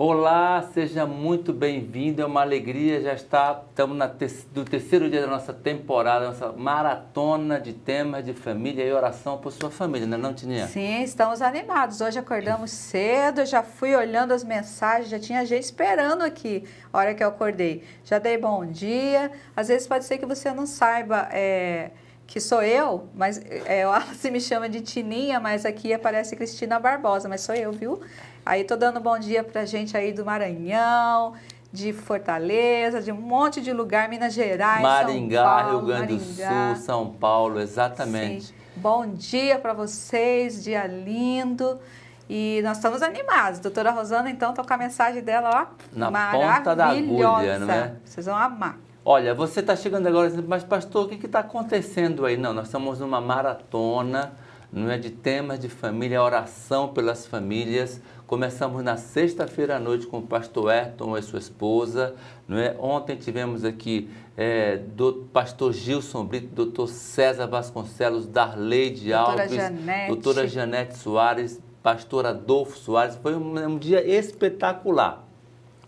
Olá, seja muito bem-vindo, é uma alegria, estamos no terceiro dia da nossa temporada, nossa maratona de temas de família e oração por sua família, não, Tininha? Sim, estamos animados. Hoje acordamos cedo, já fui olhando as mensagens, já tinha gente esperando aqui a hora que eu acordei. Já dei bom dia, às vezes pode ser que você não saiba que sou eu, mas ela se me chama de Tininha, mas aqui aparece Cristina Barbosa, mas sou eu, viu? Aí tô dando bom dia pra gente aí do Maranhão, de Fortaleza, de um monte de lugar, Minas Gerais, Maringá, São Paulo, Rio Grande do Sul, São Paulo, exatamente. Sim. Bom dia para vocês, dia lindo. E nós estamos animados. Doutora Rosana, então, tá com a mensagem dela, ó, Na maravilhosa. ponta da agulha, não é? Vocês vão amar. Olha, você está chegando agora dizendo, mas pastor, o que está acontecendo aí? Não, nós estamos numa maratona, não é, de temas de família, oração pelas famílias. Começamos na sexta-feira à noite com o pastor Ayrton e sua esposa, não é? Ontem tivemos aqui do pastor Gilson Brito, doutor César Vasconcelos, Darleide Alves, doutora Janete Soares, pastor Adolfo Soares. Foi um dia espetacular.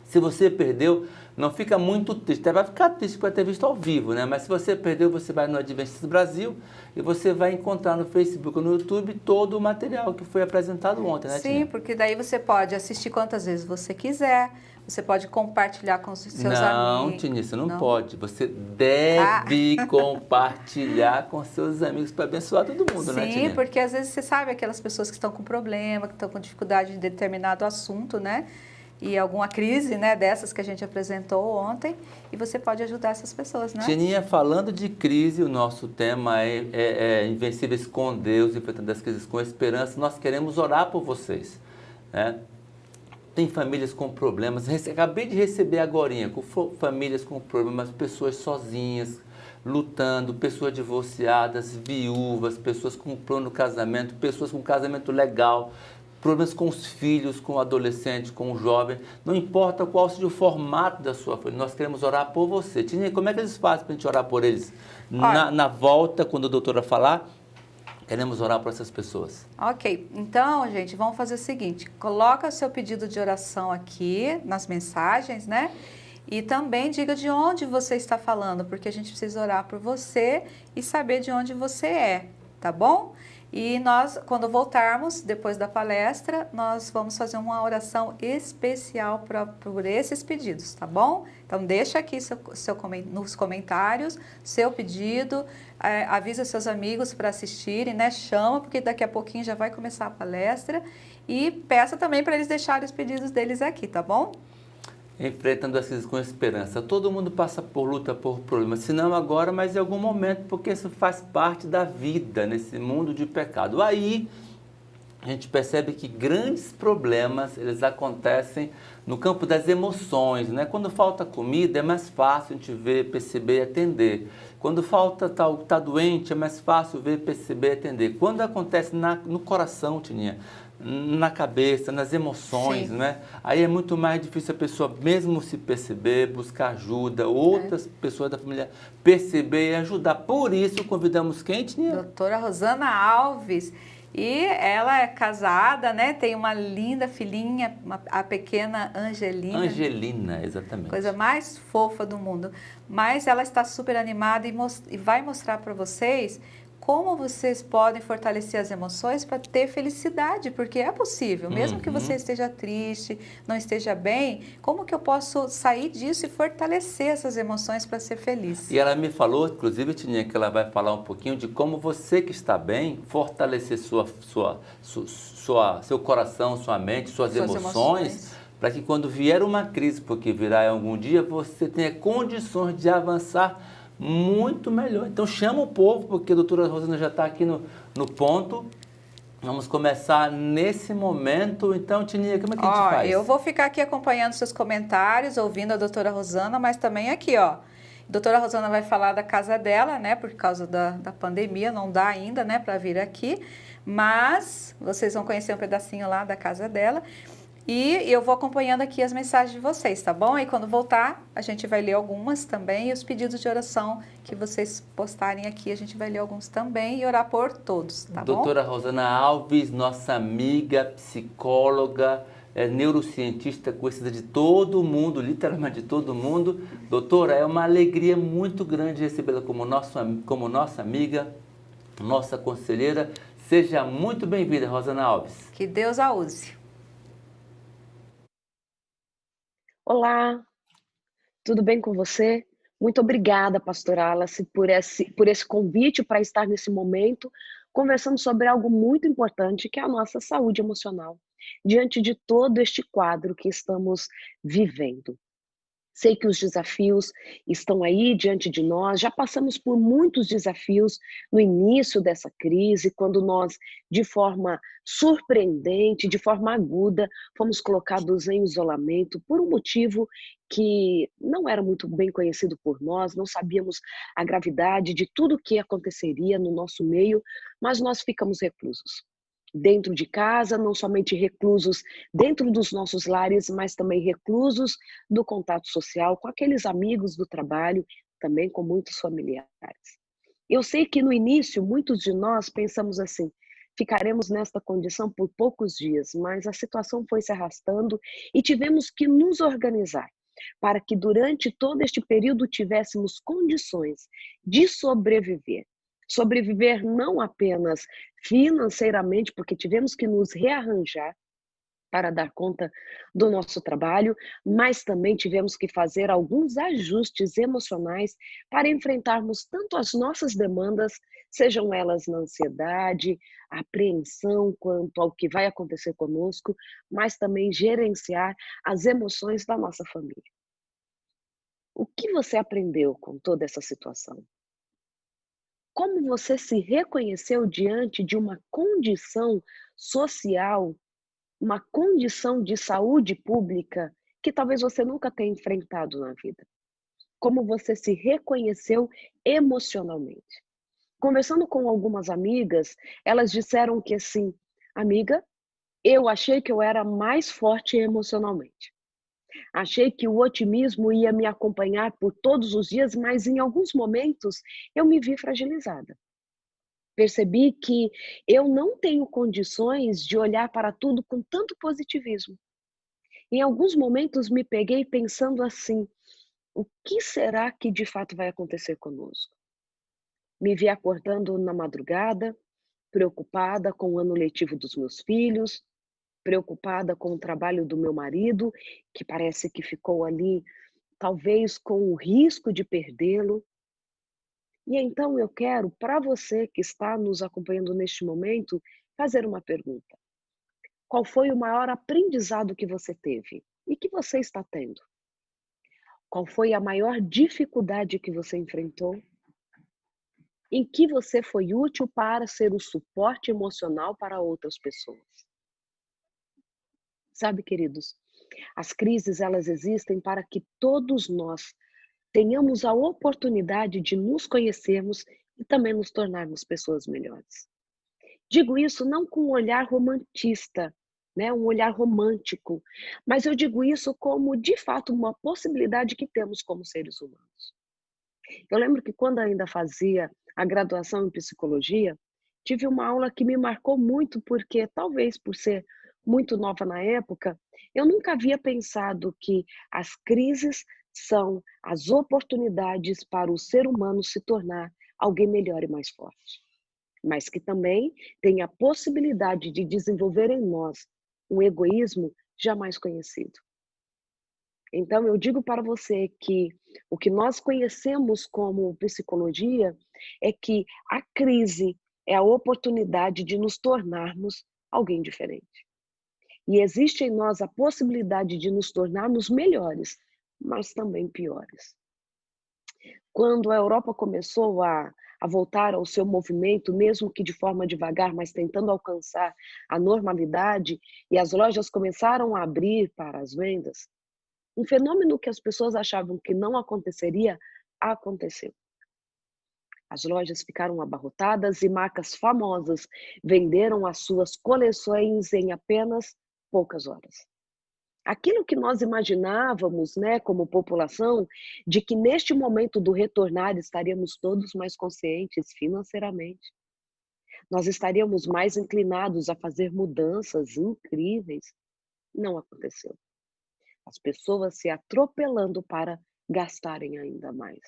Se você perdeu, não fica muito triste, vai ficar triste por ter visto ao vivo, né? Mas se você perdeu, você vai no Adventista Brasil e você vai encontrar no Facebook ou no YouTube todo o material que foi apresentado ontem, né, Sim, Tina? porque daí você pode assistir quantas vezes você quiser, você pode compartilhar com os seus amigos. Não, Tina, você não pode. Você deve compartilhar com seus amigos para abençoar todo mundo, né, Tina? Sim, porque às vezes você sabe aquelas pessoas que estão com problema, que estão com dificuldade de determinado assunto, né? E alguma crise, né, dessas que a gente apresentou ontem, e você pode ajudar essas pessoas, né? Tininha, falando de crise, o nosso tema é Invencíveis com Deus, enfrentando as crises com esperança. Nós queremos orar por vocês, né? Tem famílias com problemas, acabei de receber agorinha, com famílias com problemas, pessoas sozinhas, lutando, pessoas divorciadas, viúvas, pessoas com plano de casamento, pessoas com casamento legal, problemas com os filhos, com o adolescente, com o jovem, não importa qual seja o formato da sua família, nós queremos orar por você. Tininha, como é que eles fazem para a gente orar por eles? Na volta, quando a doutora falar, queremos orar por essas pessoas. Ok, então, gente, vamos fazer o seguinte, coloca seu pedido de oração aqui nas mensagens, né? E também diga de onde você está falando, porque a gente precisa orar por você e saber de onde você é, tá bom? E nós, quando voltarmos, depois da palestra, nós vamos fazer uma oração especial por esses pedidos, tá bom? Então, deixa aqui nos comentários seu pedido, avisa seus amigos para assistirem, né? Chama, porque daqui a pouquinho já vai começar a palestra. E peça também para eles deixarem os pedidos deles aqui, tá bom? Enfrentando as crises com esperança. Todo mundo passa por luta, por problemas, se não agora, mas em algum momento, porque isso faz parte da vida, nesse mundo de pecado. Aí, a gente percebe que grandes problemas, eles acontecem no campo das emoções, né? Quando falta comida, é mais fácil a gente ver, perceber e atender. Quando falta, tá doente, é mais fácil ver, perceber e atender. Quando acontece no coração, Tininha, na cabeça, nas emoções, né? Aí é muito mais difícil a pessoa mesmo se perceber, buscar ajuda, outras pessoas da família perceber e ajudar. Por isso, convidamos quem, Tininha? Doutora Rosana Alves. E ela é casada, né? Tem uma linda filhinha, a pequena Angelina. Angelina, exatamente. Coisa mais fofa do mundo. Mas ela está super animada e vai mostrar para vocês como vocês podem fortalecer as emoções para ter felicidade, porque é possível, mesmo que você esteja triste, não esteja bem, como que eu posso sair disso e fortalecer essas emoções para ser feliz? E ela me falou, inclusive, Tininha, que ela vai falar um pouquinho de como você que está bem, fortalecer seu coração, sua mente, suas emoções, para que quando vier uma crise, porque virá algum dia, você tenha condições de avançar muito melhor. Então chama o povo, porque a doutora Rosana já está aqui no ponto. Vamos começar nesse momento. Então, Tininha, como é que a gente faz? Eu vou ficar aqui acompanhando seus comentários, ouvindo a doutora Rosana, mas também aqui, ó. A doutora Rosana vai falar da casa dela, né? Por causa da pandemia, não dá ainda, né, para vir aqui. Mas vocês vão conhecer um pedacinho lá da casa dela. E eu vou acompanhando aqui as mensagens de vocês, tá bom? E quando voltar, a gente vai ler algumas também. E os pedidos de oração que vocês postarem aqui, a gente vai ler alguns também e orar por todos, tá bom? Doutora Rosana Alves, nossa amiga, psicóloga, é neurocientista, conhecida de todo mundo, literalmente de todo mundo. Doutora, é uma alegria muito grande recebê-la como nossa amiga, nossa conselheira. Seja muito bem-vinda, Rosana Alves. Que Deus a use. Olá, tudo bem com você? Muito obrigada, pastora Alice, por esse convite para estar nesse momento conversando sobre algo muito importante, que é a nossa saúde emocional, diante de todo este quadro que estamos vivendo. Sei que os desafios estão aí diante de nós, já passamos por muitos desafios no início dessa crise, quando nós, de forma surpreendente, de forma aguda, fomos colocados em isolamento por um motivo que não era muito bem conhecido por nós, não sabíamos a gravidade de tudo o que aconteceria no nosso meio, mas nós ficamos reclusos. Dentro de casa, não somente reclusos dentro dos nossos lares, mas também reclusos do contato social com aqueles amigos do trabalho, também com muitos familiares. Eu sei que no início muitos de nós pensamos assim: ficaremos nesta condição por poucos dias, mas a situação foi se arrastando e tivemos que nos organizar para que durante todo este período tivéssemos condições de sobreviver. Sobreviver não apenas financeiramente, porque tivemos que nos rearranjar para dar conta do nosso trabalho, mas também tivemos que fazer alguns ajustes emocionais para enfrentarmos tanto as nossas demandas, sejam elas na ansiedade, apreensão quanto ao que vai acontecer conosco, mas também gerenciar as emoções da nossa família. O que você aprendeu com toda essa situação? Como você se reconheceu diante de uma condição social, uma condição de saúde pública que talvez você nunca tenha enfrentado na vida? Como você se reconheceu emocionalmente? Conversando com algumas amigas, elas disseram que assim, amiga, eu achei que eu era mais forte emocionalmente. Achei que o otimismo ia me acompanhar por todos os dias, mas em alguns momentos eu me vi fragilizada. Percebi que eu não tenho condições de olhar para tudo com tanto positivismo. Em alguns momentos me peguei pensando assim: o que será que de fato vai acontecer conosco? Me vi acordando na madrugada, preocupada com o ano letivo dos meus filhos, preocupada com o trabalho do meu marido, que parece que ficou ali, talvez com o risco de perdê-lo. E então eu quero, para você que está nos acompanhando neste momento, fazer uma pergunta. Qual foi o maior aprendizado que você teve e que você está tendo? Qual foi a maior dificuldade que você enfrentou? Em que você foi útil para ser o suporte emocional para outras pessoas? Sabe, queridos, as crises elas existem para que todos nós tenhamos a oportunidade de nos conhecermos e também nos tornarmos pessoas melhores. Digo isso não com um olhar romantista, né, um olhar romântico, mas eu digo isso como, de fato, uma possibilidade que temos como seres humanos. Eu lembro que quando ainda fazia a graduação em psicologia, tive uma aula que me marcou muito, porque talvez por ser muito nova na época, eu nunca havia pensado que as crises são as oportunidades para o ser humano se tornar alguém melhor e mais forte, mas que também tem a possibilidade de desenvolver em nós um egoísmo jamais conhecido. Então, eu digo para você que o que nós conhecemos como psicologia é que a crise é a oportunidade de nos tornarmos alguém diferente. E existe em nós a possibilidade de nos tornarmos melhores, mas também piores. Quando a Europa começou a voltar ao seu movimento, mesmo que de forma devagar, mas tentando alcançar a normalidade, e as lojas começaram a abrir para as vendas, um fenômeno que as pessoas achavam que não aconteceria, aconteceu. As lojas ficaram abarrotadas e marcas famosas venderam as suas coleções em apenas poucas horas. Aquilo que nós imaginávamos, né, como população, de que neste momento do retornar estaríamos todos mais conscientes financeiramente. Nós estaríamos mais inclinados a fazer mudanças incríveis. Não aconteceu. As pessoas se atropelando para gastarem ainda mais.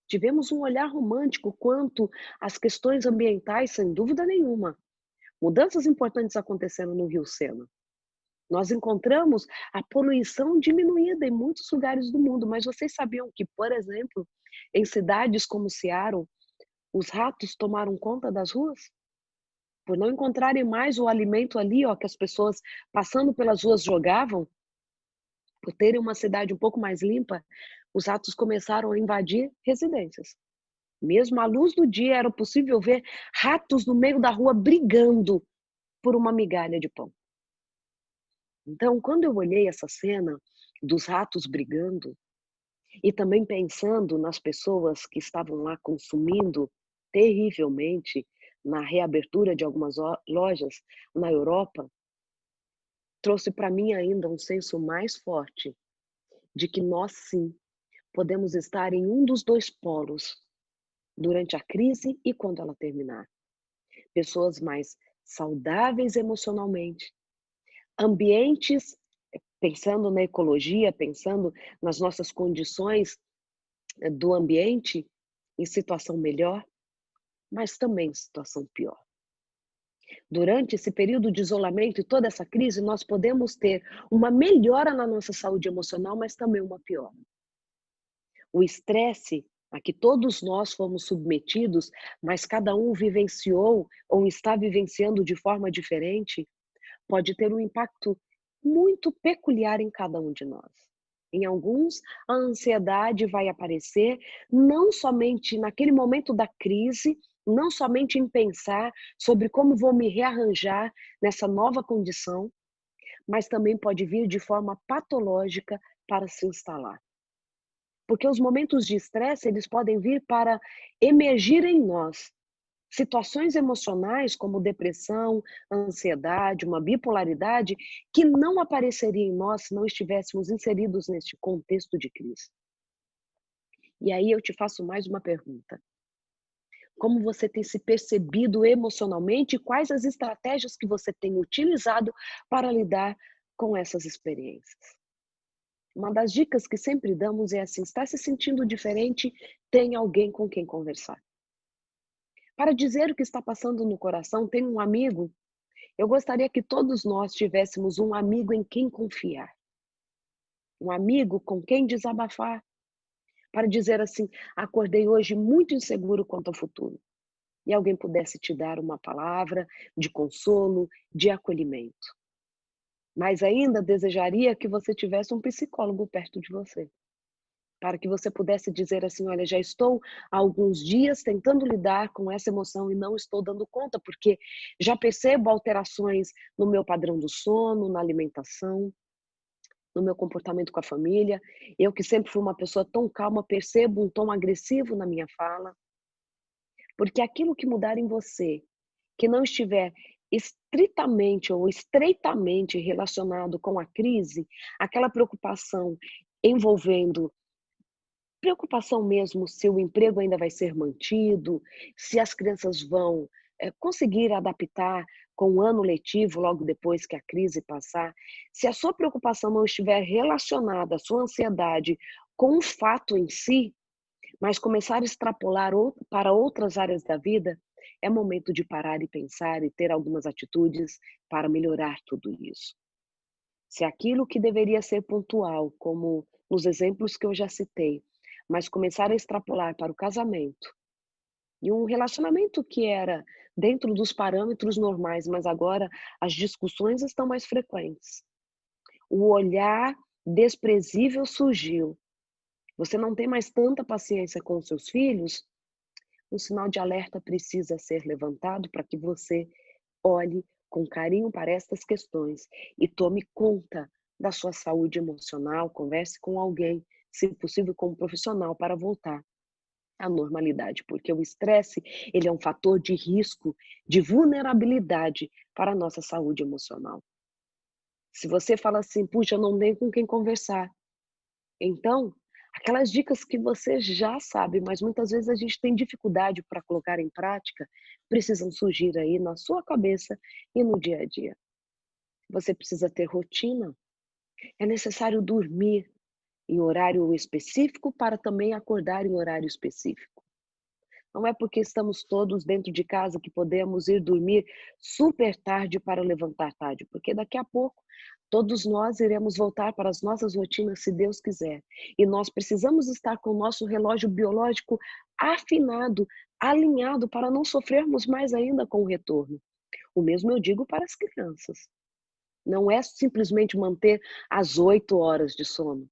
Tivemos um olhar romântico quanto às questões ambientais, sem dúvida nenhuma. Mudanças importantes aconteceram no Rio Sena. Nós encontramos a poluição diminuída em muitos lugares do mundo, mas vocês sabiam que, por exemplo, em cidades como Seattle, os ratos tomaram conta das ruas? Por não encontrarem mais o alimento ali, ó, que as pessoas passando pelas ruas jogavam, por terem uma cidade um pouco mais limpa, os ratos começaram a invadir residências. Mesmo à luz do dia era possível ver ratos no meio da rua brigando por uma migalha de pão. Então, quando eu olhei essa cena dos ratos brigando e também pensando nas pessoas que estavam lá consumindo terrivelmente na reabertura de algumas lojas na Europa, trouxe para mim ainda um senso mais forte de que nós sim podemos estar em um dos dois polos durante a crise e quando ela terminar. Pessoas mais saudáveis emocionalmente, ambientes, pensando na ecologia, pensando nas nossas condições do ambiente em situação melhor, mas também em situação pior. Durante esse período de isolamento e toda essa crise, nós podemos ter uma melhora na nossa saúde emocional, mas também uma piora. O estresse a que todos nós fomos submetidos, mas cada um vivenciou ou está vivenciando de forma diferente, pode ter um impacto muito peculiar em cada um de nós. Em alguns, a ansiedade vai aparecer não somente naquele momento da crise, não somente em pensar sobre como vou me rearranjar nessa nova condição, mas também pode vir de forma patológica para se instalar. Porque os momentos de estresse, eles podem vir para emergir em nós situações emocionais como depressão, ansiedade, uma bipolaridade, que não apareceria em nós se não estivéssemos inseridos neste contexto de crise. E aí eu te faço mais uma pergunta. Como você tem se percebido emocionalmente e quais as estratégias que você tem utilizado para lidar com essas experiências? Uma das dicas que sempre damos é assim: está se sentindo diferente, tem alguém com quem conversar. Para dizer o que está passando no coração, tem um amigo. Eu gostaria que todos nós tivéssemos um amigo em quem confiar. Um amigo com quem desabafar. Para dizer assim: acordei hoje muito inseguro quanto ao futuro. E alguém pudesse te dar uma palavra de consolo, de acolhimento. Mas ainda desejaria que você tivesse um psicólogo perto de você, para que você pudesse dizer assim: olha, já estou há alguns dias tentando lidar com essa emoção e não estou dando conta, porque já percebo alterações no meu padrão do sono, na alimentação, no meu comportamento com a família. Eu que sempre fui uma pessoa tão calma, percebo um tom agressivo na minha fala. Porque aquilo que mudar em você, que não estiver estritamente ou estreitamente relacionado com a crise, aquela preocupação envolvendo preocupação mesmo se o emprego ainda vai ser mantido, se as crianças vão conseguir adaptar com o ano letivo logo depois que a crise passar. Se a sua preocupação não estiver relacionada, a sua ansiedade, com o fato em si, mas começar a extrapolar para outras áreas da vida, é momento de parar e pensar e ter algumas atitudes para melhorar tudo isso. Se aquilo que deveria ser pontual, como nos exemplos que eu já citei, mas começar a extrapolar para o casamento, e um relacionamento que era dentro dos parâmetros normais, mas agora as discussões estão mais frequentes. O olhar desprezível surgiu. Você não tem mais tanta paciência com os seus filhos? Um sinal de alerta precisa ser levantado para que você olhe com carinho para estas questões e tome conta da sua saúde emocional, converse com alguém, se possível com um profissional, para voltar à normalidade, porque o estresse, ele é um fator de risco, de vulnerabilidade para a nossa saúde emocional. Se você fala assim: puxa, eu não tenho com quem conversar, então aquelas dicas que você já sabe, mas muitas vezes a gente tem dificuldade para colocar em prática, precisam surgir aí na sua cabeça e no dia a dia. Você precisa ter rotina. É necessário dormir em horário específico para também acordar em horário específico. Não é porque estamos todos dentro de casa que podemos ir dormir super tarde para levantar tarde, porque daqui a pouco todos nós iremos voltar para as nossas rotinas, se Deus quiser. E nós precisamos estar com o nosso relógio biológico afinado, alinhado, para não sofrermos mais ainda com o retorno. O mesmo eu digo para as crianças. Não é simplesmente manter as 8 horas de sono.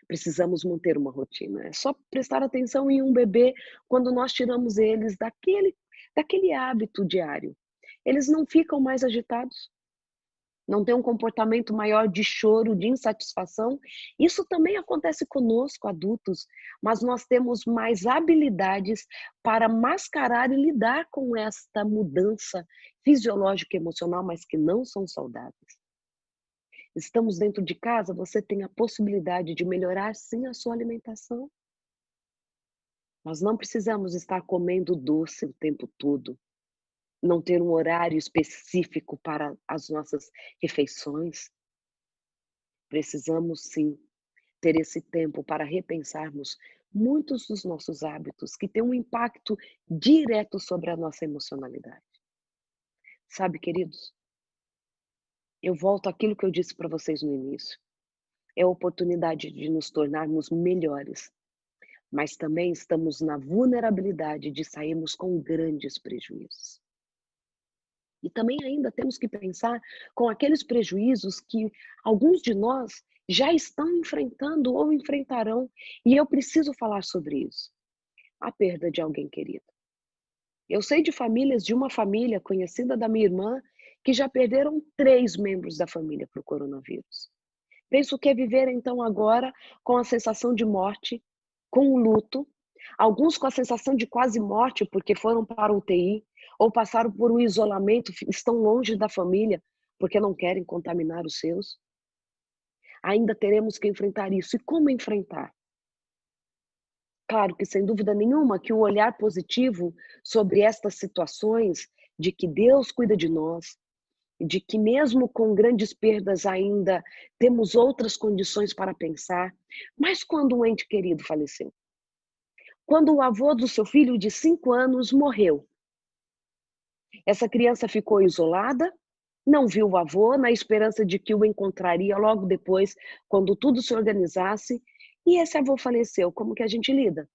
Precisamos manter uma rotina. É só prestar atenção em um bebê quando nós tiramos eles daquele hábito diário. Eles não ficam mais agitados, não têm um comportamento maior de choro, de insatisfação. Isso também acontece conosco, adultos, mas nós temos mais habilidades para mascarar e lidar com esta mudança fisiológica e emocional, mas que não são saudáveis. Estamos dentro de casa, você tem a possibilidade de melhorar sim a sua alimentação. Nós não precisamos estar comendo doce o tempo todo, não ter um horário específico para as nossas refeições. Precisamos sim ter esse tempo para repensarmos muitos dos nossos hábitos que têm um impacto direto sobre a nossa emocionalidade. Sabe, queridos, eu volto àquilo que eu disse para vocês no início. É a oportunidade de nos tornarmos melhores, mas também estamos na vulnerabilidade de sairmos com grandes prejuízos. E também ainda temos que pensar com aqueles prejuízos que alguns de nós já estão enfrentando ou enfrentarão, e eu preciso falar sobre isso. A perda de alguém querido. Eu sei de uma família conhecida da minha irmã, que já perderam 3 membros da família para o coronavírus. Penso que é viver então agora com a sensação de morte, com o luto, alguns com a sensação de quase morte porque foram para o UTI ou passaram por um isolamento, estão longe da família porque não querem contaminar os seus. Ainda teremos que enfrentar isso. E como enfrentar? Claro que sem dúvida nenhuma que o olhar positivo sobre estas situações de que Deus cuida de nós, de que mesmo com grandes perdas ainda temos outras condições para pensar. Mas quando um ente querido faleceu? Quando o avô do seu filho de 5 anos morreu, essa criança ficou isolada, não viu o avô, na esperança de que o encontraria logo depois, quando tudo se organizasse, e esse avô faleceu. Como que a gente lida?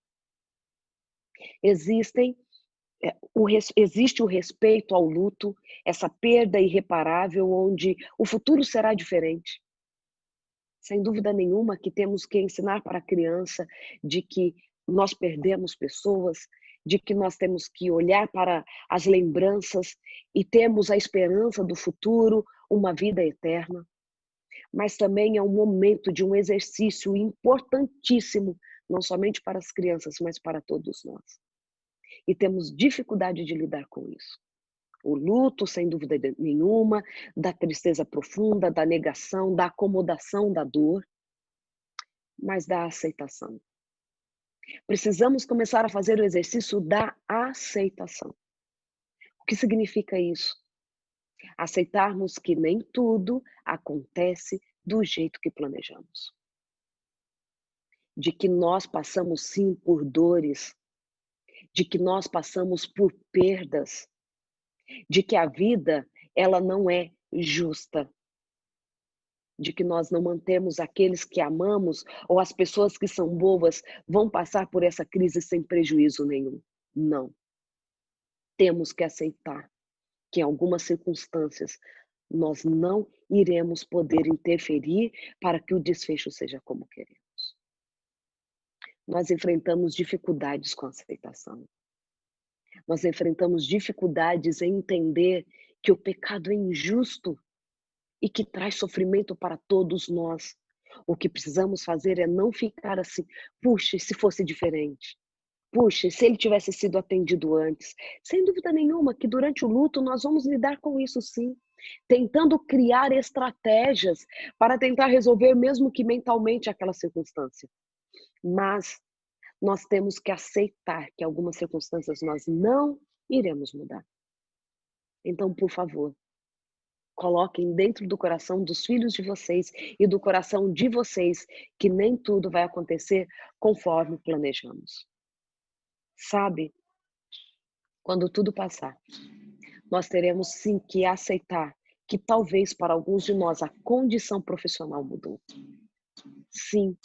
Existem Existe o respeito ao luto, essa perda irreparável, onde o futuro será diferente. Sem dúvida nenhuma que temos que ensinar para a criança de que nós perdemos pessoas, de que nós temos que olhar para as lembranças e temos a esperança do futuro, uma vida eterna. Mas também é um momento de um exercício importantíssimo, não somente para as crianças, mas para todos nós. E temos dificuldade de lidar com isso. O luto, sem dúvida nenhuma, da tristeza profunda, da negação, da acomodação da dor, mas da aceitação. Precisamos começar a fazer o exercício da aceitação. O que significa isso? Aceitarmos que nem tudo acontece do jeito que planejamos. De que nós passamos sim por dores, de que nós passamos por perdas, de que a vida, ela não é justa, de que nós não mantemos aqueles que amamos ou as pessoas que são boas vão passar por essa crise sem prejuízo nenhum. Não. Temos que aceitar que em algumas circunstâncias nós não iremos poder interferir para que o desfecho seja como queremos. Nós enfrentamos dificuldades com a aceitação. Nós enfrentamos dificuldades em entender que o pecado é injusto e que traz sofrimento para todos nós. O que precisamos fazer é não ficar assim, puxa, e se fosse diferente? Puxa, e se ele tivesse sido atendido antes? Sem dúvida nenhuma que durante o luto nós vamos lidar com isso sim, tentando criar estratégias para tentar resolver mesmo que mentalmente aquela circunstância. Mas nós temos que aceitar que algumas circunstâncias nós não iremos mudar. Então, por favor, Coloquem dentro do coração dos filhos de vocês e do coração de vocês que nem tudo vai acontecer conforme planejamos. Sabe, quando tudo passar, nós teremos sim que aceitar que talvez para alguns de nós a condição profissional mudou. Sim,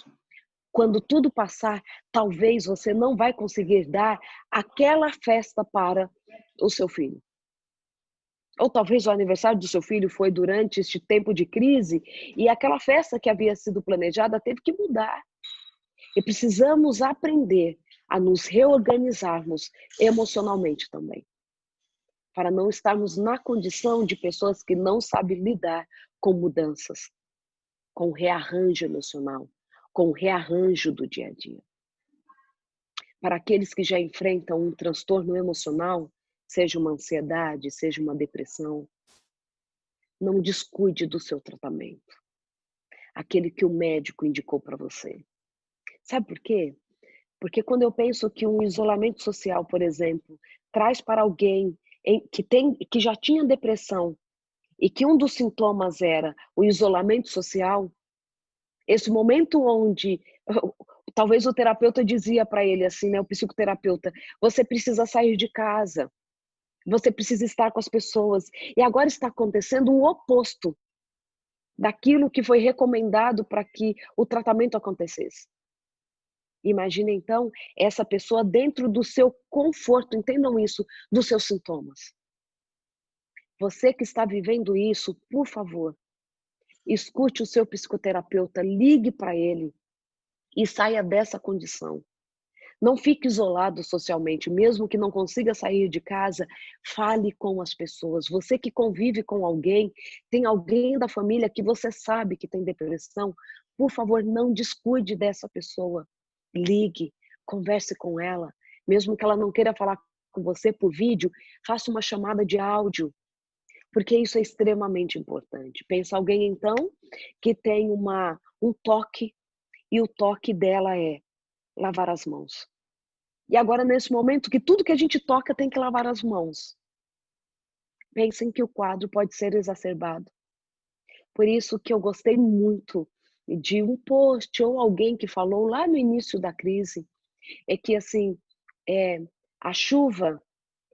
quando tudo passar, talvez você não vai conseguir dar aquela festa para o seu filho. Ou talvez o aniversário do seu filho foi durante este tempo de crise e aquela festa que havia sido planejada teve que mudar. E precisamos aprender a nos reorganizarmos emocionalmente também, para não estarmos na condição de pessoas que não sabem lidar com mudanças, com rearranjo emocional, com rearranjo do dia a dia. Para aqueles que já enfrentam um transtorno emocional, seja uma ansiedade, seja uma depressão, não descuide do seu tratamento, aquele que o médico indicou para você. Sabe por quê? Porque quando eu penso que um isolamento social, por exemplo, traz para alguém que já tinha depressão e que um dos sintomas era o isolamento social, esse momento onde talvez o terapeuta dizia para ele assim, né, o psicoterapeuta, você precisa sair de casa, você precisa estar com as pessoas. E agora está acontecendo o oposto daquilo que foi recomendado para que o tratamento acontecesse. Imagina então essa pessoa dentro do seu conforto, entendam isso, dos seus sintomas. Você que está vivendo isso, por favor, escute o seu psicoterapeuta, ligue para ele e saia dessa condição. Não fique isolado socialmente, mesmo que não consiga sair de casa, fale com as pessoas. Você que convive com alguém, tem alguém da família que você sabe que tem depressão, por favor, não descuide dessa pessoa. Ligue, converse com ela, mesmo que ela não queira falar com você por vídeo, faça uma chamada de áudio, porque isso é extremamente importante. Pensa alguém então que tem um toque e o toque dela é lavar as mãos. E agora, nesse momento, que tudo que a gente toca tem que lavar as mãos. Pensem que o quadro pode ser exacerbado. Por isso que eu gostei muito de um post ou alguém que falou lá no início da crise, é que assim, a chuva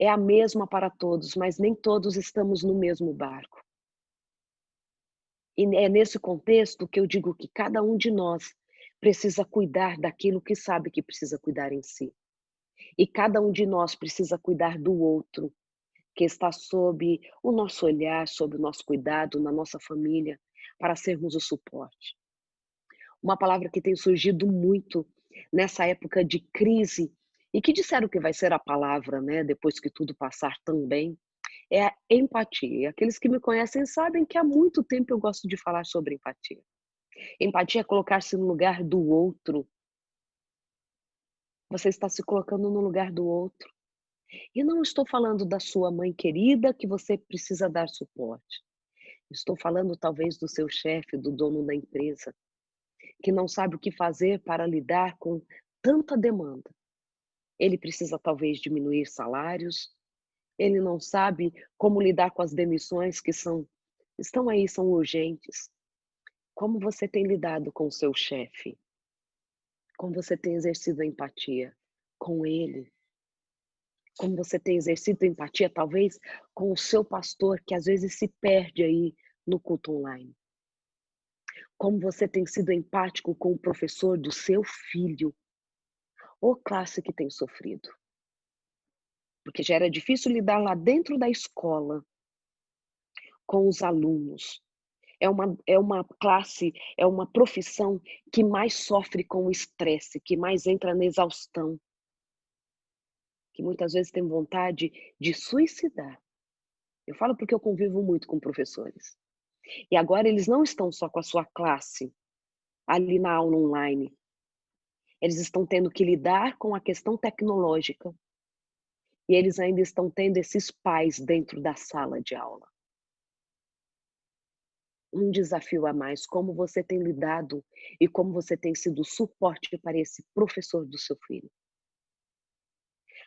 é a mesma para todos, mas nem todos estamos no mesmo barco. E é nesse contexto que eu digo que cada um de nós precisa cuidar daquilo que sabe que precisa cuidar em si. E cada um de nós precisa cuidar do outro, que está sob o nosso olhar, sob o nosso cuidado, na nossa família, para sermos o suporte. Uma palavra que tem surgido muito nessa época de crise, e que disseram que vai ser a palavra, né, depois que tudo passar também, é a empatia. E aqueles que me conhecem sabem que há muito tempo eu gosto de falar sobre empatia. Empatia é colocar-se no lugar do outro. Você está se colocando no lugar do outro. E não estou falando da sua mãe querida que você precisa dar suporte. Estou falando talvez do seu chefe, do dono da empresa, que não sabe o que fazer para lidar com tanta demanda. Ele precisa talvez diminuir salários, ele não sabe como lidar com as demissões que estão aí, são urgentes. Como você tem lidado com o seu chefe? Como você tem exercido a empatia com ele? Como você tem exercido empatia, talvez, com o seu pastor, que às vezes se perde aí no culto online. Como você tem sido empático com o professor do seu filho, ou classe que tem sofrido. Porque já era difícil lidar lá dentro da escola com os alunos. É uma classe, é uma profissão que mais sofre com o estresse, que mais entra na exaustão, que muitas vezes tem vontade de suicidar. Eu falo porque eu convivo muito com professores. E agora eles não estão só com a sua classe ali na aula online. Eles estão tendo que lidar com a questão tecnológica. E eles ainda estão tendo esses pais dentro da sala de aula. Um desafio a mais, como você tem lidado e como você tem sido suporte para esse professor do seu filho.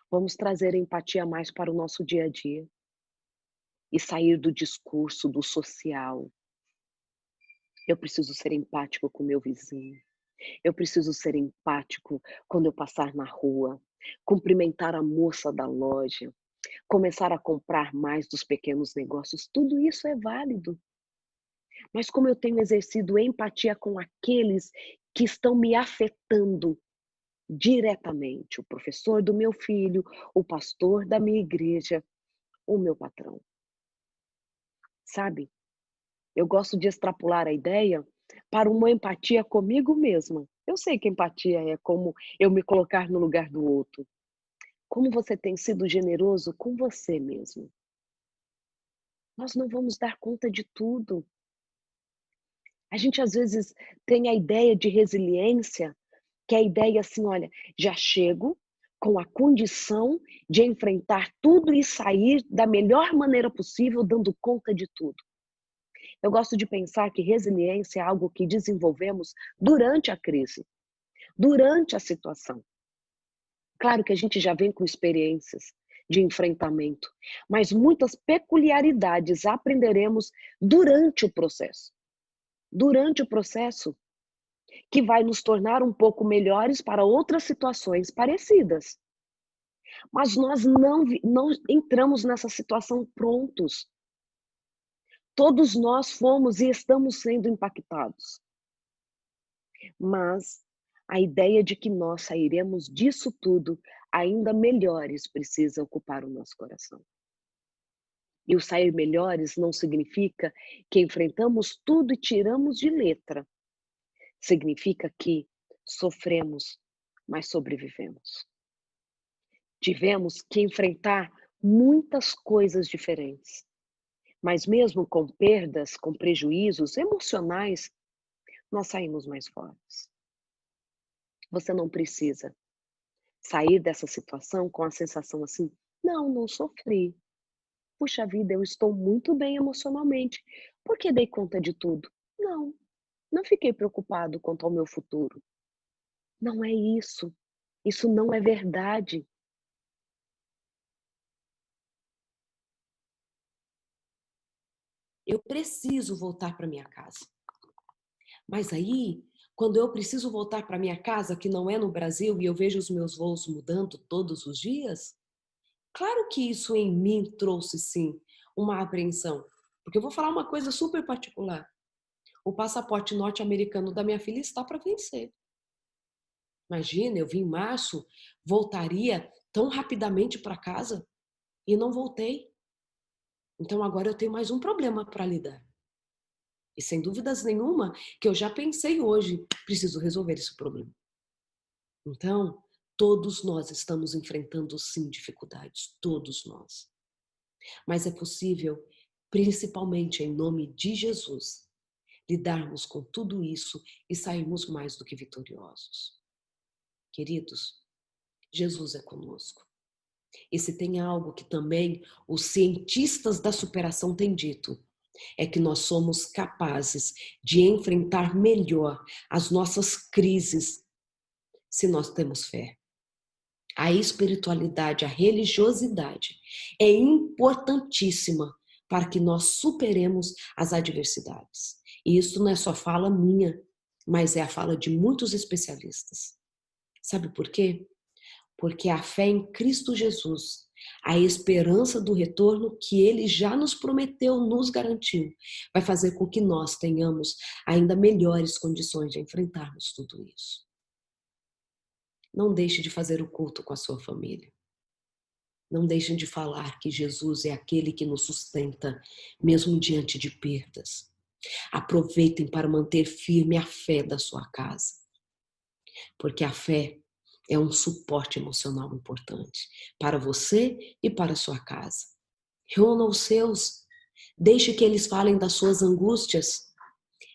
Vamos trazer empatia a mais para o nosso dia a dia. e sair do discurso do social. Eu preciso ser empático com meu vizinho. Eu preciso ser empático quando eu passar na rua, cumprimentar a moça da loja, começar a comprar mais dos pequenos negócios. Tudo isso é válido. Mas como eu tenho exercido empatia com aqueles que estão me afetando diretamente, o professor do meu filho, o pastor da minha igreja, o meu patrão. Sabe? Eu gosto de extrapolar a ideia para uma empatia comigo mesma. Eu sei que empatia é como eu me colocar no lugar do outro. Como você tem sido generoso com você mesmo. Nós não vamos dar conta de tudo. A gente às vezes tem a ideia de resiliência, que é a ideia assim, olha, já chego com a condição de enfrentar tudo e sair da melhor maneira possível, dando conta de tudo. Eu gosto de pensar que resiliência é algo que desenvolvemos durante a crise, durante a situação. Claro que a gente já vem com experiências de enfrentamento, mas muitas peculiaridades aprenderemos durante o processo. Durante o processo, que vai nos tornar um pouco melhores para outras situações parecidas. Mas nós não entramos nessa situação prontos. Todos nós fomos e estamos sendo impactados. Mas a ideia de que nós sairemos disso tudo ainda melhores precisa ocupar o nosso coração. E o sair melhores não significa que enfrentamos tudo e tiramos de letra. Significa que sofremos, mas sobrevivemos. Tivemos que enfrentar muitas coisas diferentes. Mas mesmo com perdas, com prejuízos emocionais, nós saímos mais fortes. Você não precisa sair dessa situação com a sensação assim, não sofri. Puxa vida, eu estou muito bem emocionalmente. Por que dei conta de tudo? Não fiquei preocupado quanto ao meu futuro. Não é isso. Isso não é verdade. Eu preciso voltar para minha casa. Mas aí, quando eu preciso voltar para minha casa, que não é no Brasil, e eu vejo os meus voos mudando todos os dias, claro que isso em mim trouxe sim uma apreensão. Porque eu vou falar uma coisa super particular. O passaporte norte-americano da minha filha está para vencer. Imagina, eu vim em março, voltaria tão rapidamente para casa e não voltei. Então agora eu tenho mais um problema para lidar. E sem dúvidas nenhuma que eu já pensei hoje, preciso resolver esse problema. Então, todos nós estamos enfrentando sim dificuldades, todos nós. Mas é possível, principalmente em nome de Jesus, lidarmos com tudo isso e sairmos mais do que vitoriosos. Queridos, Jesus é conosco. E se tem algo que também os cientistas da superação têm dito, é que nós somos capazes de enfrentar melhor as nossas crises se nós temos fé. A espiritualidade, a religiosidade é importantíssima para que nós superemos as adversidades. E isso não é só fala minha, mas é a fala de muitos especialistas. Sabe por quê? Porque a fé em Cristo Jesus, a esperança do retorno que Ele já nos prometeu, nos garantiu, vai fazer com que nós tenhamos ainda melhores condições de enfrentarmos tudo isso. Não deixe de fazer o culto com a sua família. Não deixem de falar que Jesus é aquele que nos sustenta, mesmo diante de perdas. Aproveitem para manter firme a fé da sua casa. Porque a fé é um suporte emocional importante para você e para a sua casa. Reúna os seus. Deixe que eles falem das suas angústias.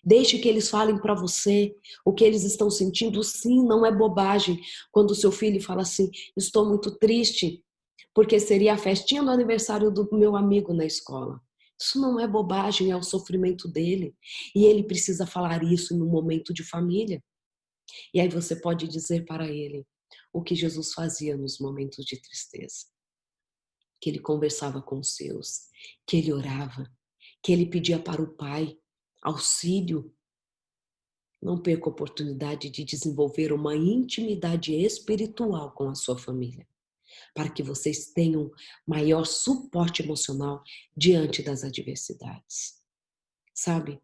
Deixe que eles falem para você o que eles estão sentindo. Sim, não é bobagem quando o seu filho fala assim, estou muito triste, porque seria a festinha do aniversário do meu amigo na escola. Isso não é bobagem, é o sofrimento dele. E ele precisa falar isso no momento de família. E aí você pode dizer para ele o que Jesus fazia nos momentos de tristeza. que ele conversava com os seus, que ele orava, que ele pedia para o Pai auxílio. Não perca a oportunidade de desenvolver uma intimidade espiritual com a sua família, para que vocês tenham maior suporte emocional diante das adversidades. Sabe,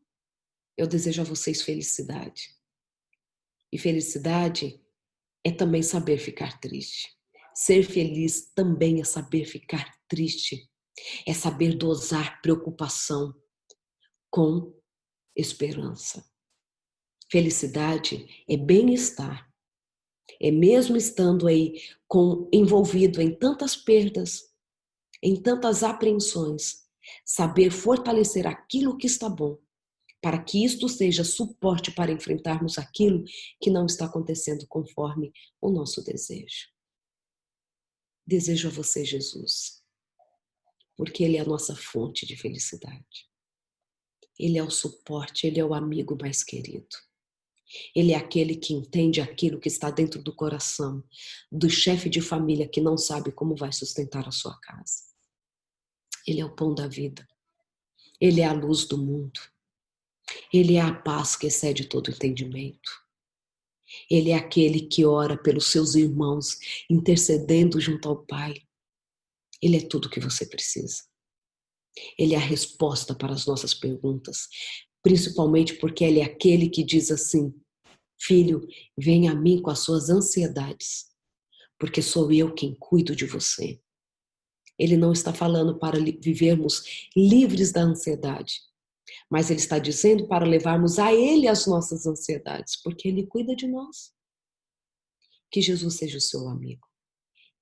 eu desejo a vocês felicidade. E felicidade é também saber ficar triste. Ser feliz também é saber ficar triste. É saber dosar preocupação com esperança. Felicidade é bem-estar. É mesmo estando aí envolvido em tantas perdas, em tantas apreensões, saber fortalecer aquilo que está bom, para que isto seja suporte para enfrentarmos aquilo que não está acontecendo conforme o nosso desejo. Desejo a você, Jesus, porque Ele é a nossa fonte de felicidade. Ele é o suporte, Ele é o amigo mais querido. Ele é aquele que entende aquilo que está dentro do coração do chefe de família que não sabe como vai sustentar a sua casa. Ele é o pão da vida. Ele é a luz do mundo. Ele é a paz que excede todo entendimento. Ele é aquele que ora pelos seus irmãos, intercedendo junto ao Pai. Ele é tudo o que você precisa. Ele é a resposta para as nossas perguntas, principalmente porque Ele é aquele que diz assim: filho, venha a mim com as suas ansiedades, porque sou eu quem cuido de você. Ele não está falando para vivermos livres da ansiedade, mas Ele está dizendo para levarmos a Ele as nossas ansiedades, porque Ele cuida de nós. Que Jesus seja o seu amigo.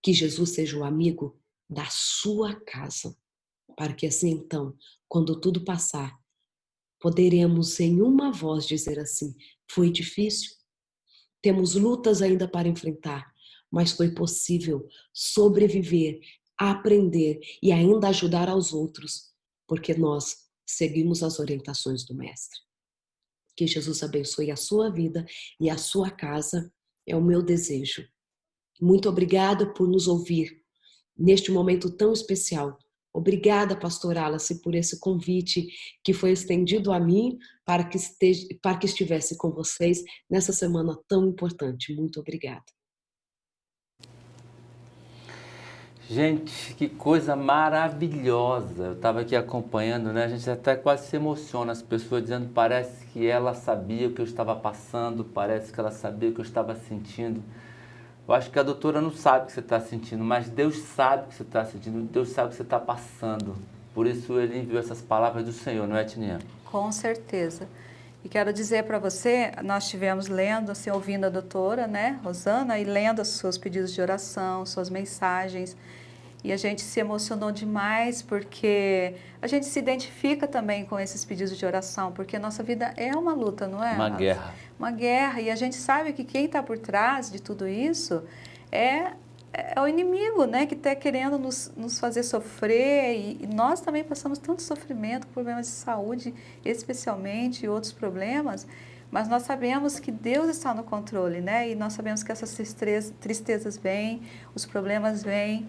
Que Jesus seja o amigo da sua casa, para que assim então, quando tudo passar, poderemos em uma voz dizer assim: foi difícil, temos lutas ainda para enfrentar, mas foi possível sobreviver, aprender e ainda ajudar aos outros, porque nós seguimos as orientações do Mestre. Que Jesus abençoe a sua vida e a sua casa, é o meu desejo. Muito obrigada por nos ouvir neste momento tão especial. Obrigada, Pastor Alice, por esse convite que foi estendido a mim para que estivesse com vocês nessa semana tão importante. Muito obrigada. Gente, que coisa maravilhosa. Eu estava aqui acompanhando, né? A gente até quase se emociona, as pessoas dizendo, parece que ela sabia o que eu estava passando, parece que ela sabia o que eu estava sentindo. Eu acho que a doutora não sabe o que você está sentindo, mas Deus sabe o que você está sentindo, Deus sabe o que você está passando. Por isso Ele enviou essas palavras do Senhor, não é, Tininha? Com certeza. E quero dizer para você, nós estivemos lendo, assim, ouvindo a doutora, né, Rosana, e lendo os seus pedidos de oração, suas mensagens. E a gente se emocionou demais porque a gente se identifica também com esses pedidos de oração, porque a nossa vida é uma luta, não é? Uma guerra. Uma guerra. E a gente sabe que quem está por trás de tudo isso é o inimigo, né? Que está querendo nos fazer sofrer. E nós também passamos tanto sofrimento, problemas de saúde, especialmente, e outros problemas. Mas nós sabemos que Deus está no controle, né? E nós sabemos que essas tristezas vêm, os problemas vêm.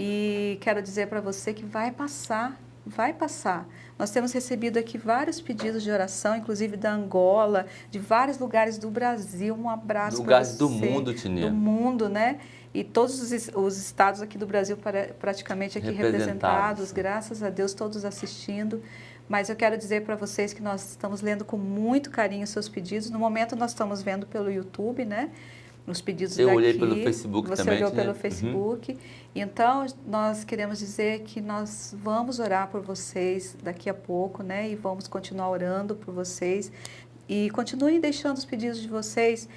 E quero dizer para você que vai passar, vai passar. Nós temos recebido aqui vários pedidos de oração, inclusive da Angola, de vários lugares do Brasil. Um abraço para você. Lugares do mundo, Tininha. Do mundo, né? E todos os estados aqui do Brasil praticamente aqui representados. Graças a Deus, todos assistindo. Mas eu quero dizer para vocês que nós estamos lendo com muito carinho os seus pedidos. No momento nós estamos vendo pelo YouTube, né? Os pedidos daqui. Eu olhei pelo Facebook você também. Você olhou né? pelo Facebook. Então, nós queremos dizer que nós vamos orar por vocês daqui a pouco, né? E vamos continuar orando por vocês. E continuem deixando os pedidos de vocês.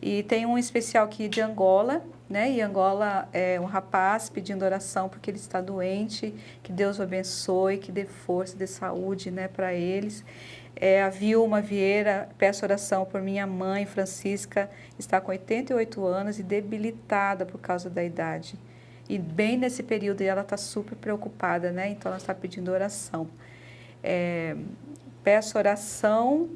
E tem um especial aqui de Angola, né? E Angola é um rapaz pedindo oração porque ele está doente. Que Deus o abençoe, que dê força, dê saúde, né, para eles. A Vilma Vieira, peço oração por minha mãe, Francisca, está com 88 anos e debilitada por causa da idade. E bem nesse período ela está super preocupada, né? Então ela está pedindo oração. Peço oração,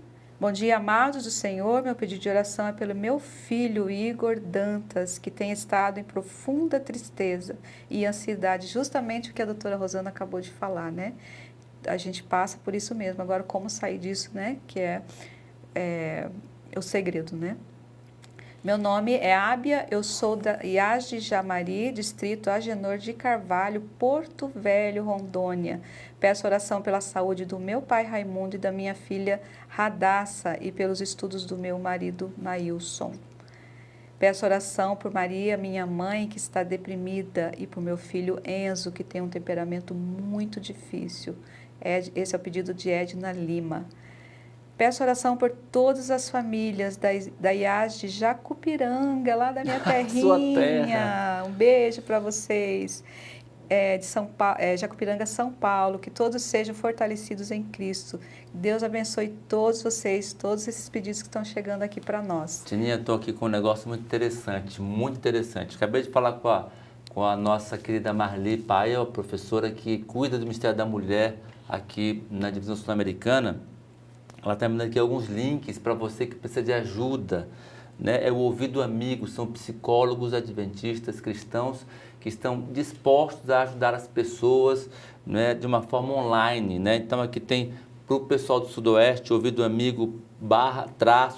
Bom dia, amados do Senhor. Meu pedido de oração é pelo meu filho Igor Dantas, que tem estado em profunda tristeza e ansiedade, justamente o que a doutora Rosana acabou de falar, né? A gente passa por isso mesmo. Agora, como sair disso, né? Que é o segredo, né? Meu nome é Ábia, eu sou da Iás de Jamari, distrito Agenor de Carvalho, Porto Velho, Rondônia. Peço oração pela saúde do meu pai Raimundo e da minha filha Radassa e pelos estudos do meu marido Maílson. Peço oração por Maria, minha mãe, que está deprimida, e por meu filho Enzo, que tem um temperamento muito difícil. Esse é o pedido de Edna Lima. Peço oração por todas as famílias da IAS de Jacupiranga, lá da minha terrinha. Sua terra. Um beijo para vocês. De Jacupiranga, São Paulo, que todos sejam fortalecidos em Cristo. Deus abençoe todos vocês, todos esses pedidos que estão chegando aqui para nós. Tininha, estou aqui com um negócio muito interessante, muito interessante. Acabei de falar com a nossa querida Marli Paia, a professora que cuida do Ministério da Mulher aqui na Divisão Sul-Americana. Ela está me dando aqui alguns links para você que precisa de ajuda, né? É o Ouvido Amigo, são psicólogos adventistas cristãos que estão dispostos a ajudar as pessoas, né, de uma forma online, né? Então aqui tem para o pessoal do Sudoeste, Ouvido Amigo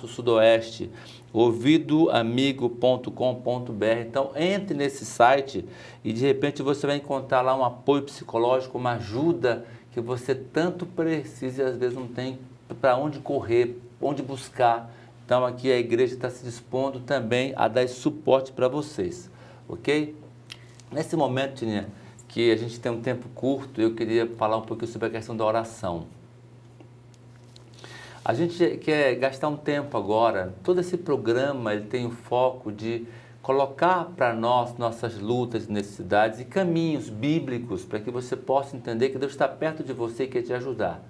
/Sudoeste, ouvidoamigo.com.br. Então entre nesse site e de repente você vai encontrar lá um apoio psicológico, uma ajuda que você tanto precisa e às vezes não tem para onde correr, onde buscar. Então aqui a igreja está se dispondo também a dar esse suporte para vocês, ok? Nesse momento, Tininha, que a gente tem um tempo curto, eu queria falar um pouquinho sobre a questão da oração. A gente quer gastar um tempo agora, todo esse programa ele tem o foco de colocar para nós nossas lutas, necessidades e caminhos bíblicos para que você possa entender que Deus está perto de você e quer te ajudar.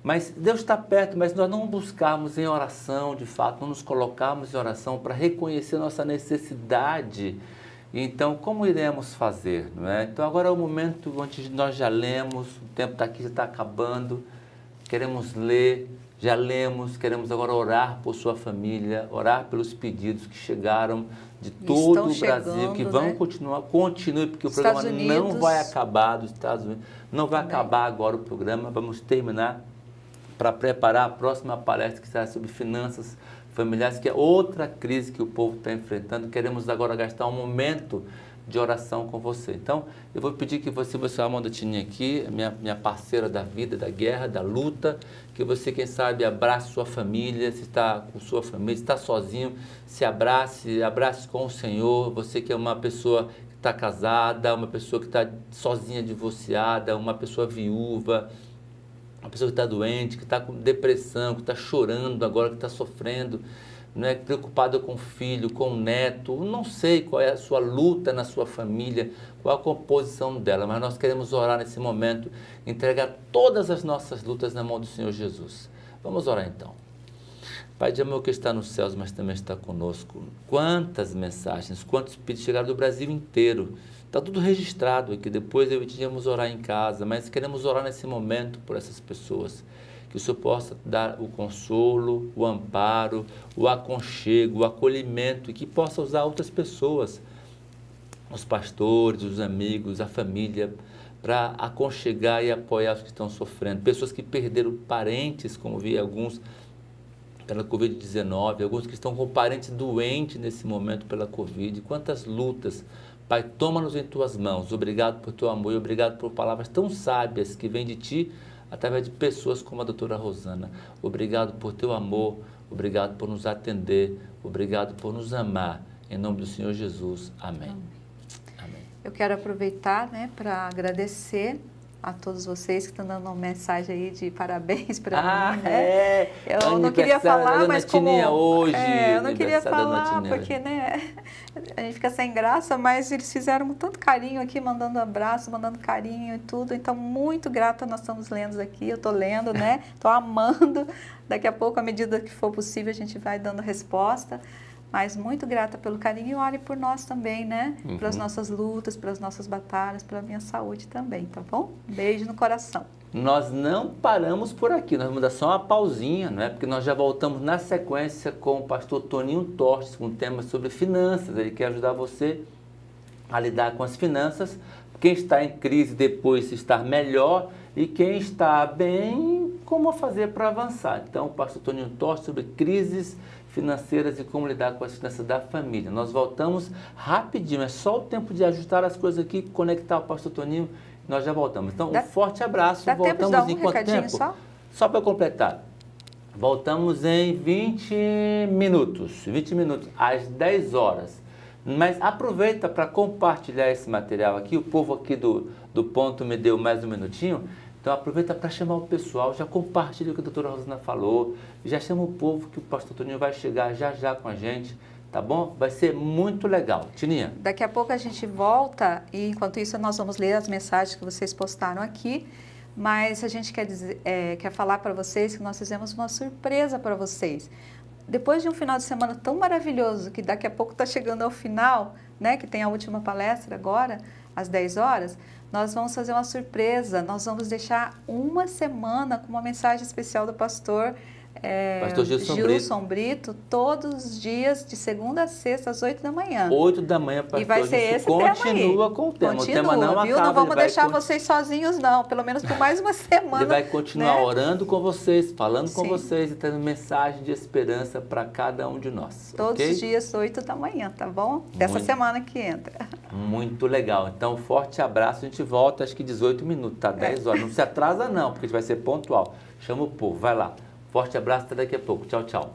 Mas Deus está perto, mas nós não buscarmos em oração, de fato, não nos colocarmos em oração para reconhecer nossa necessidade. Então, como iremos fazer? Não é? Então, agora é o momento onde nós já lemos, o tempo está aqui, já está acabando, queremos ler, já lemos, queremos agora orar por sua família, orar pelos pedidos que chegaram de todo o Brasil, que vão continuar, continue, porque o programa não vai acabar dos Estados Unidos, não vai acabar agora o programa, vamos terminar para preparar a próxima palestra que será sobre finanças familiares, que é outra crise que o povo está enfrentando. Queremos agora gastar um momento de oração com você. Então, eu vou pedir que você vai a mão da Tininha aqui, minha parceira da vida, da guerra, da luta, que você, quem sabe, abrace sua família, se está com sua família, se está sozinho, se abrace com o Senhor. Você que é uma pessoa que está casada, uma pessoa que está sozinha, divorciada, uma pessoa viúva, uma pessoa que está doente, que está com depressão, que está chorando agora, que está sofrendo, né, preocupada com o filho, com o neto, não sei qual é a sua luta na sua família, qual a composição dela, mas nós queremos orar nesse momento, entregar todas as nossas lutas na mão do Senhor Jesus. Vamos orar então. Pai de amor que está nos céus, mas também está conosco. Quantas mensagens, quantos pedidos chegaram do Brasil inteiro. Está tudo registrado aqui, depois eu iríamos orar em casa, mas queremos orar nesse momento por essas pessoas. Que o Senhor possa dar o consolo, o amparo, o aconchego, o acolhimento e que possa usar outras pessoas, os pastores, os amigos, a família, para aconchegar e apoiar os que estão sofrendo. Pessoas que perderam parentes, como vi alguns pela Covid-19, alguns que estão com parentes doentes nesse momento pela Covid. Quantas lutas. Pai, toma-nos em tuas mãos. Obrigado por teu amor e obrigado por palavras tão sábias que vêm de ti através de pessoas como a doutora Rosana. Obrigado por teu amor, obrigado por nos atender, obrigado por nos amar. Em nome do Senhor Jesus. Amém. Amém. Eu quero aproveitar, né, para agradecer a todos vocês que estão dando uma mensagem aí de parabéns para mim, né? Eu não queria falar, mas como hoje, eu não queria falar porque, né, a gente fica sem graça, mas eles fizeram com tanto carinho aqui, mandando abraço, mandando carinho e tudo. Então, muito grata, nós estamos lendo aqui, eu estou lendo, né? Estou amando. Daqui a pouco, à medida que for possível, a gente vai dando resposta. mas muito grata pelo carinho e ore por nós também, né? Pelas Uhum. nossas lutas, pelas nossas batalhas, pela minha saúde também, tá bom? Beijo no coração. Nós não paramos por aqui, nós vamos dar só uma pausinha, não é? Porque nós já voltamos na sequência com o pastor Toninho Torres, com um tema sobre finanças. Ele quer ajudar você a lidar com as finanças. Quem está em crise depois estar melhor e quem está bem, como fazer para avançar. Então, o pastor Toninho Torres sobre crises financeiras e como lidar com as finanças da família. Nós voltamos rapidinho, é só o tempo de ajustar as coisas aqui, conectar o pastor Toninho. Nós já voltamos. Então, um forte abraço. Dá tempo de dar Voltamos um em quanto recadinho tempo? só? Só para completar. Voltamos em 20 minutos. 20 minutos, às 10 horas. Mas aproveita para compartilhar esse material aqui. O povo aqui do ponto me deu mais um minutinho. Então aproveita para chamar o pessoal. Já compartilha o que a doutora Rosana falou. Já chama o povo que o pastor Toninho vai chegar já já com a gente. Tá bom? Vai ser muito legal. Tininha. Daqui a pouco a gente volta e enquanto isso nós vamos ler as mensagens que vocês postaram aqui, mas a gente quer falar para vocês que nós fizemos uma surpresa para vocês. Depois de um final de semana tão maravilhoso, que daqui a pouco está chegando ao final, né, que tem a última palestra agora, às 10 horas, nós vamos fazer uma surpresa, nós vamos deixar uma semana com uma mensagem especial do pastor Pastor Gilson Brito, todos os dias, de segunda a sexta, às 8 da manhã. 8 da manhã, pastor E vai ser Gilson esse tema aí. continua com o tema. Continua, O tema não viu? acaba. Não vamos ele vai deixar vocês sozinhos, não. Pelo menos por mais uma semana. Ele vai continuar né? orando com vocês, falando com Sim. vocês e trazendo mensagem de esperança para cada um de nós. Todos ok? os dias, 8 da manhã, tá bom? Dessa Muito. semana que entra. Muito legal. Então, forte abraço. A gente volta, acho que 18 minutos, tá? 10 horas. Não se atrasa não, porque a gente vai ser pontual. Chama o povo. Vai lá. Forte abraço, até daqui a pouco. Tchau, tchau.